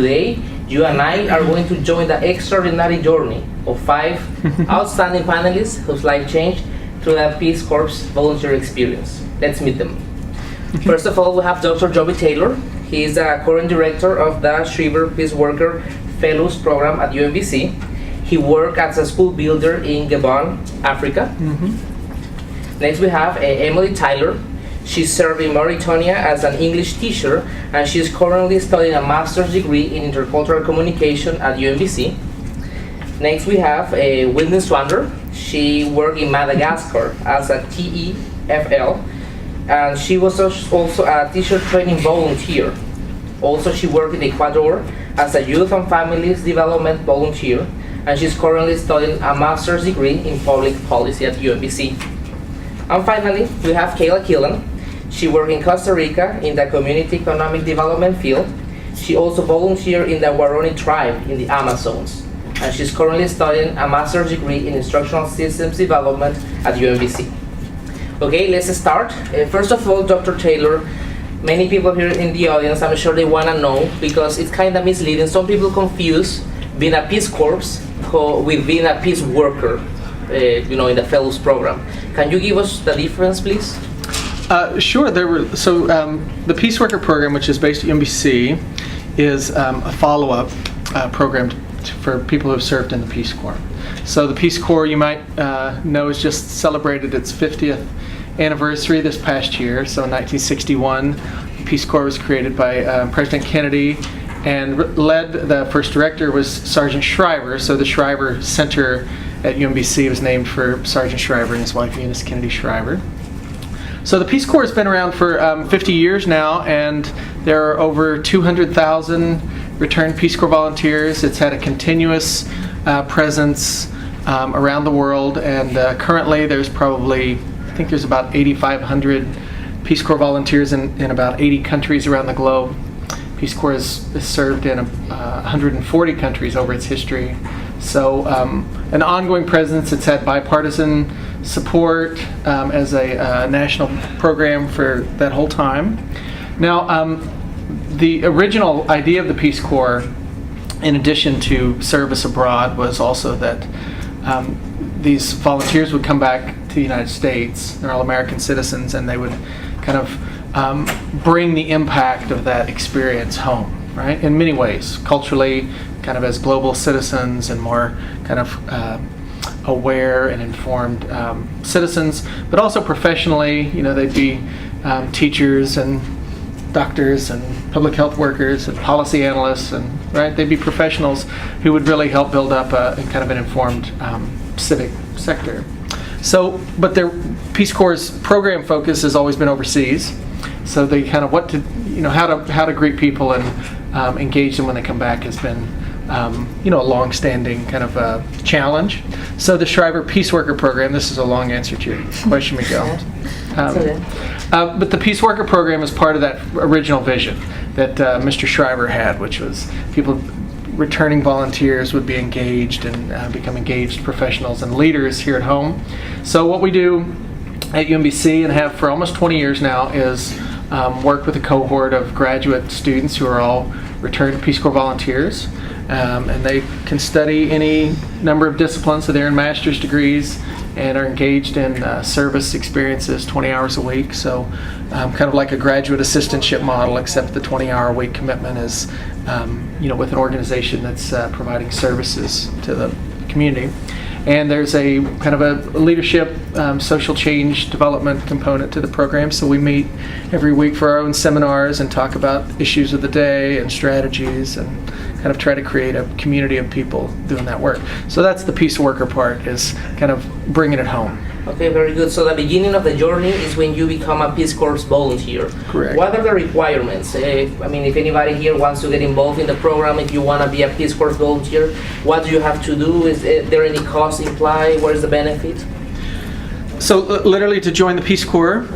today, you and I are going to join the extraordinary journey of 5 outstanding panelists whose life changed through the Peace Corps volunteer experience. Let's meet them. First of all, we have Dr. Joby Taylor. He is the current director of the Shriver Peaceworker Fellows Program at UMBC. He worked as a school builder in Gabon, Africa. Next, we have Emily Tyler. She served in Mauritania as an English teacher, and she is currently studying a master's degree in intercultural communication at UMBC. Next, we have Whitney Swander. She worked in Madagascar as a TEFL, and she was also a teacher training volunteer. Also, she worked in Ecuador as a youth and families development volunteer, and she's currently studying a master's degree in public policy at UMBC. And finally, we have Kayla Killen. She worked in Costa Rica in the community economic development field. She also volunteered in the Waroni tribe in the Amazons, and she's currently studying a master's degree in instructional systems development at UMBC. Okay, let's start. First of all, Dr. Taylor, many people here in the audience, I'm sure they want to know, because it's kind of misleading. Some people confuse being a Peace Corps with being a peace worker, in the Fellows Program. Can you give us the difference, please? Sure. The Peaceworker program, which is based at UMBC, is a follow-up program for people who have served in the Peace Corps. So the Peace Corps, you might know, has just celebrated its 50th anniversary this past year. So in 1961, the Peace Corps was created by President Kennedy, and the first director was Sergeant Shriver. So the Shriver Center at UMBC was named for Sergeant Shriver and his wife Eunice Kennedy Shriver. So the Peace Corps has been around for 50 years now, and there are over 200,000 returned Peace Corps volunteers. It's had a continuous presence around the world, and currently there's there's about 8,500 Peace Corps volunteers in about 80 countries around the globe. Peace Corps has served in 140 countries over its history. So an ongoing presence. It's had bipartisan support as a national program for that whole time. Now, the original idea of the Peace Corps, in addition to service abroad, was also that these volunteers would come back to the United States. They're all American citizens, and they would kind of bring the impact of that experience home, right? In many ways, culturally, kind of as global citizens and more kind of aware and informed citizens, but also professionally, they'd be teachers and doctors and public health workers and policy analysts, and right, they'd be professionals who would really help build up a kind of an informed civic sector. So, but their Peace Corps' program focus has always been overseas. So they kind of how to greet people and engage them when they come back has been a long-standing kind of challenge. So the Shriver Peaceworker program, this is a long answer to your question, Miguel. But the Peaceworker program is part of that original vision that Mr. Shriver had, which was returning volunteers would be engaged and become engaged professionals and leaders here at home. So what we do at UMBC, and have for almost 20 years now, is work with a cohort of graduate students who are all returned Peace Corps volunteers. And they can study any number of disciplines, so they're in master's degrees and are engaged in service experiences 20 hours a week. So kind of like a graduate assistantship model, except the 20-hour-a-week commitment is with an organization that's providing services to the community. And there's a kind of a leadership, social change development component to the program. So we meet every week for our own seminars and talk about issues of the day and strategies, and kind of try to create a community of people doing that work. So that's the Peace Worker part, is kind of bringing it home. Okay, very good. So the beginning of the journey is when you become a Peace Corps volunteer. Correct. What are the requirements? If anybody here wants to get involved in the program, if you want to be a Peace Corps volunteer, what do you have to do? Is there any cost implied? What is the benefit? So literally to join the Peace Corps,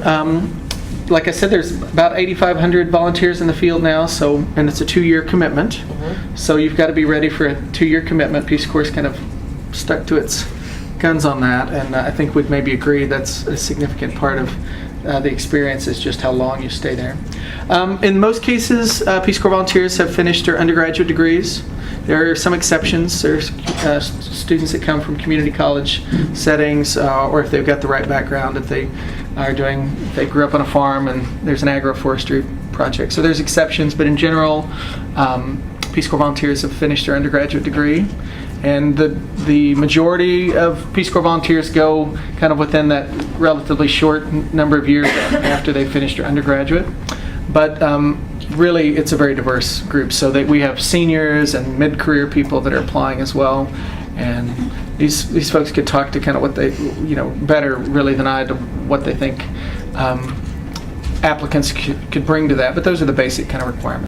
like I said, there's about 8,500 volunteers in the field now, and it's a 2-year commitment. Mm-hmm. So you've got to be ready for a 2-year commitment. Peace Corps kind of stuck to its guns on that, and I think we'd maybe agree that's a significant part of the experience is just how long you stay there. In most cases, Peace Corps volunteers have finished their undergraduate degrees. There are some exceptions. There's students that come from community college settings, or if they've got the right background, if they grew up on a farm and there's an agroforestry project. So there's exceptions, but in general, Peace Corps volunteers have finished their undergraduate degree. And the majority of Peace Corps volunteers go kind of within that relatively short number of years after they finished their undergraduate. But really, it's a very diverse group. So that we have seniors and mid-career people that are applying as well. And these folks could talk to kind of what they, better really than I, to what they think applicants could bring to that. But those are the basic kind of requirements.